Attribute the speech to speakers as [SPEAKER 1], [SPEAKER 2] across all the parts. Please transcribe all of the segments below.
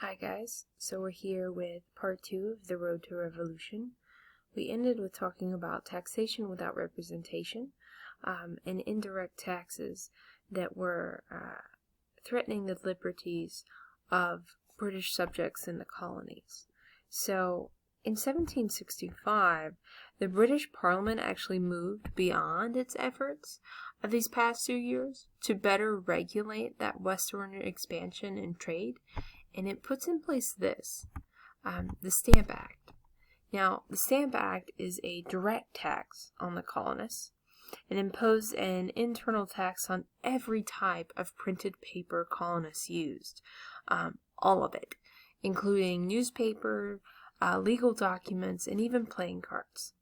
[SPEAKER 1] Hi guys, so we're here with part 2 of the Road to Revolution. We ended with talking about taxation without representation and indirect taxes that were threatening the liberties of British subjects in the colonies. So in 1765, the British Parliament actually moved beyond its efforts of these past 2 years to better regulate that westward expansion in trade. And it puts in place this, the Stamp Act. Now, the Stamp Act is a direct tax on the colonists. It imposed an internal tax on every type of printed paper colonists used, all of it, including newspaper, legal documents, and even playing cards.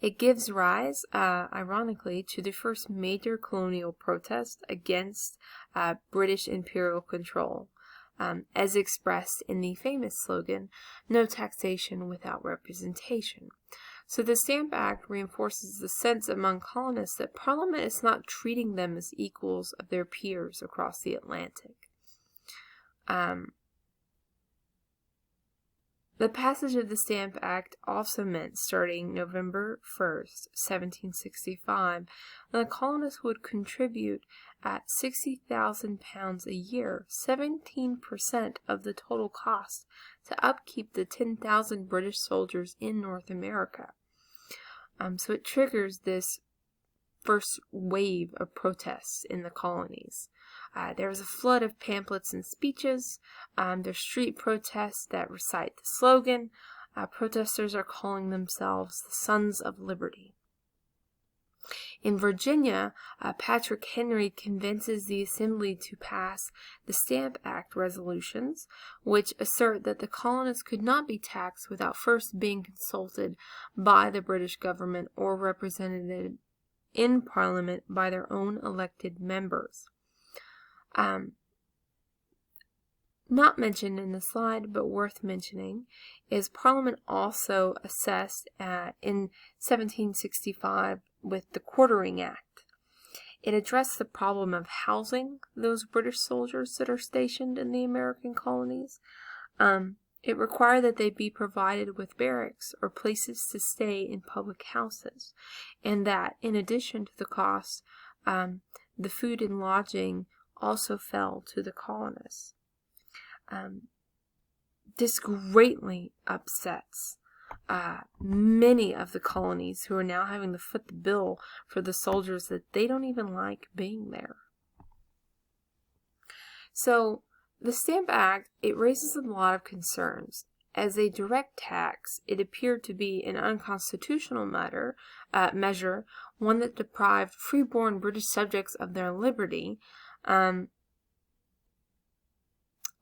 [SPEAKER 1] It gives rise, ironically, to the first major colonial protest against British imperial control, as expressed in the famous slogan, "No taxation without representation." So the Stamp Act reinforces the sense among colonists that Parliament is not treating them as equals of their peers across the Atlantic. The passage of the Stamp Act also meant, starting November 1st, 1765, that the colonists would contribute at £60,000 a year, 17% of the total cost, to upkeep the 10,000 British soldiers in North America. So it triggers this first wave of protests in the colonies. There was a flood of pamphlets and speeches. There's street protests that recite the slogan. Protesters are calling themselves the Sons of Liberty. In Virginia, Patrick Henry convinces the Assembly to pass the Stamp Act resolutions, which assert that the colonists could not be taxed without first being consulted by the British government or represented in Parliament by their own elected members. Not mentioned in the slide, but worth mentioning, is Parliament also assessed in 1765 with the Quartering Act. It addressed the problem of housing those British soldiers that are stationed in the American colonies. It required that they be provided with barracks or places to stay in public houses, and that, in addition to the cost, the food and lodging also fell to the colonists. This greatly upsets many of the colonies who are now having to foot the bill for the soldiers that they don't even like being there. So the Stamp Act, it raises a lot of concerns. As a direct tax, it appeared to be an unconstitutional measure, one that deprived freeborn British subjects of their liberty.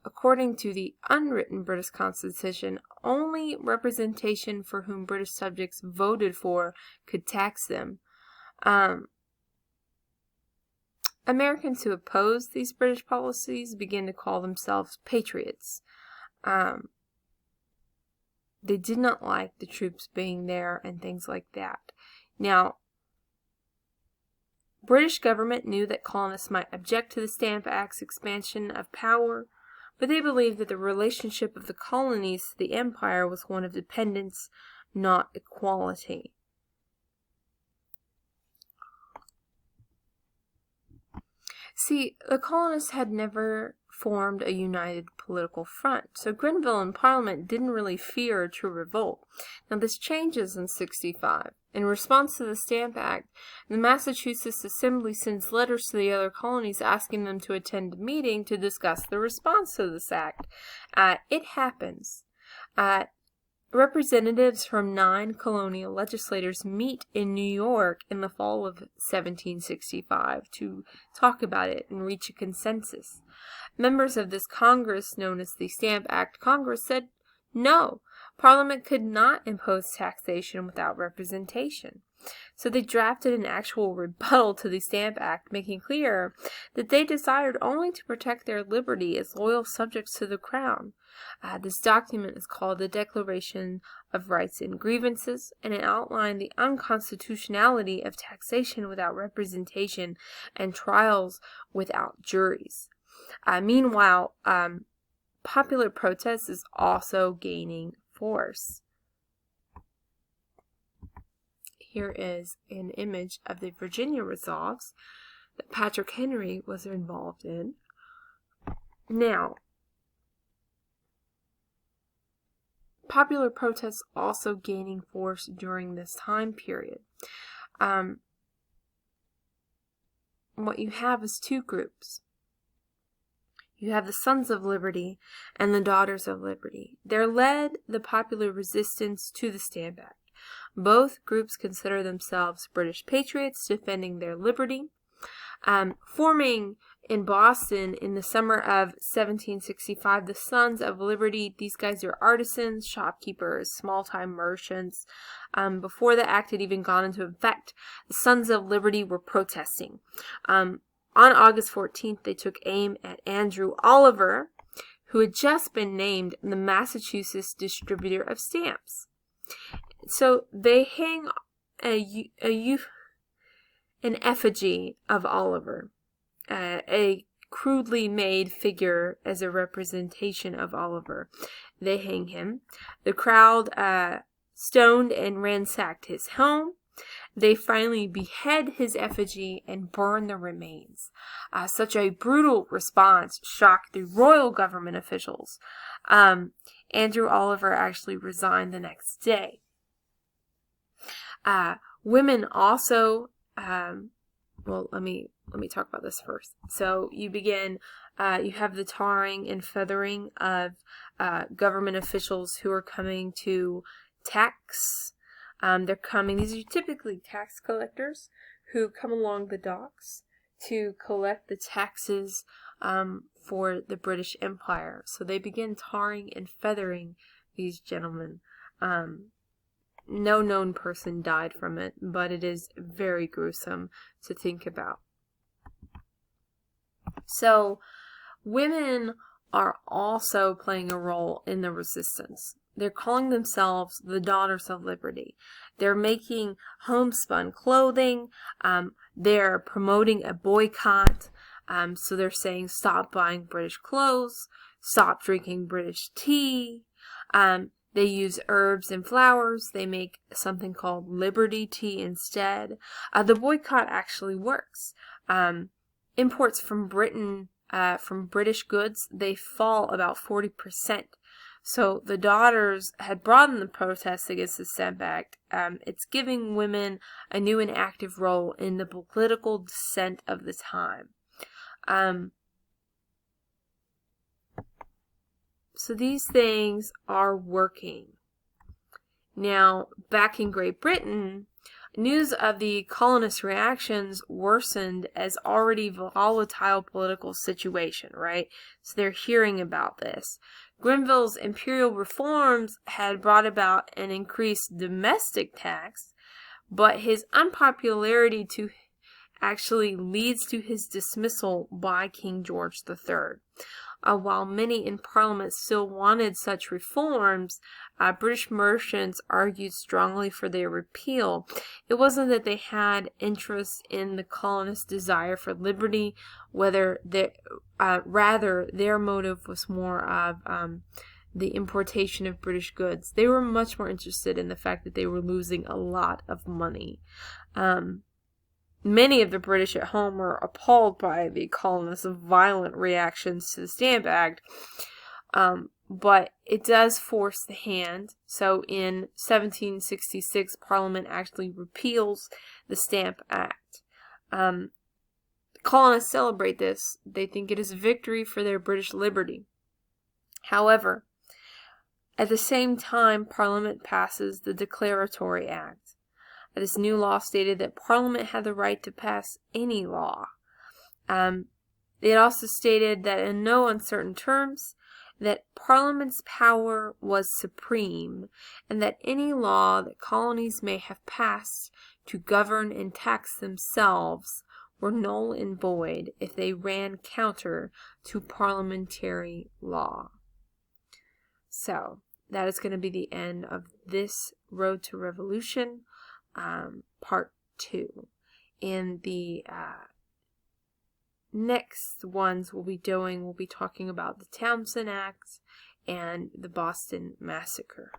[SPEAKER 1] According to the unwritten British Constitution, only representation for whom British subjects voted for could tax them. Americans who opposed these British policies began to call themselves patriots. They did not like the troops being there and things like that. Now, British government knew that colonists might object to the Stamp Act's expansion of power, but they believed that the relationship of the colonies to the empire was one of dependence, not equality. See, the colonists had never formed a united political front, so Grenville and Parliament didn't really fear a true revolt. Now, this changes in 65. In response to the Stamp Act, the Massachusetts Assembly sends letters to the other colonies asking them to attend a meeting to discuss the response to this act. It happens. Representatives from 9 colonial legislators meet in New York in the fall of 1765 to talk about it and reach a consensus. Members of this Congress, known as the Stamp Act Congress, said no, Parliament could not impose taxation without representation. So they drafted an actual rebuttal to the Stamp Act, making clear that they desired only to protect their liberty as loyal subjects to the Crown. This document is called the Declaration of Rights and Grievances, and it outlined the unconstitutionality of taxation without representation and trials without juries. Meanwhile, popular protest is also gaining force. Here is an image of the Virginia resolves that Patrick Henry was involved in. Now, popular protests also gaining force during this time period. What you have is two groups. You have the Sons of Liberty and the Daughters of Liberty. They led the popular resistance to the Stamp Act. Both groups consider themselves British patriots defending their liberty. Forming in Boston in the summer of 1765, the Sons of Liberty, these guys are artisans, shopkeepers, small-time merchants. Before the act had even gone into effect, the Sons of Liberty were protesting. On August 14th, they took aim at Andrew Oliver, who had just been named the Massachusetts distributor of stamps. So they hang an effigy of Oliver, a crudely made figure as a representation of Oliver. They hang him. The crowd stoned and ransacked his home. They finally behead his effigy and burn the remains. Such a brutal response shocked the royal government officials. Andrew Oliver actually resigned the next day. Women also, well, let me talk about this first. So you begin, you have the tarring and feathering of government officials who are coming to tax. These are typically tax collectors who come along the docks to collect the taxes for the British Empire. So they begin tarring and feathering these gentlemen. No known person died from it, but it is very gruesome to think about. So, women are also playing a role in the resistance. They're calling themselves the Daughters of Liberty. They're making homespun clothing. They're promoting a boycott. So they're saying stop buying British clothes, stop drinking British tea. They use herbs and flowers. They make something called Liberty tea instead. The boycott actually works. Imports from Britain, from British goods, they fall about 40%. So the daughters had broadened the protests against the Stamp Act. It's giving women a new and active role in the political dissent of the time. So these things are working. Now, back in Great Britain, news of the colonists' reactions worsened as already volatile political situation, right? So they're hearing about this. Grenville's imperial reforms had brought about an increased domestic tax, but his unpopularity actually leads to his dismissal by King George III. While many in Parliament still wanted such reforms, British merchants argued strongly for their repeal. It wasn't that they had interest in the colonists' desire for liberty, rather their motive was more of the importation of British goods. They were much more interested in the fact that they were losing a lot of money. Many of the British at home were appalled by the colonists' violent reactions to the Stamp Act, but it does force the hand. So in 1766, Parliament actually repeals the Stamp Act. The colonists celebrate this. They think it is a victory for their British liberty. However, at the same time, Parliament passes the Declaratory Act. This new law stated that Parliament had the right to pass any law. It also stated that in no uncertain terms, that Parliament's power was supreme, and that any law that colonies may have passed to govern and tax themselves were null and void if they ran counter to parliamentary law. So, that is going to be the end of this Road to Revolution. Part 2. In the next ones we'll be talking about the Townsend Act and the Boston Massacre.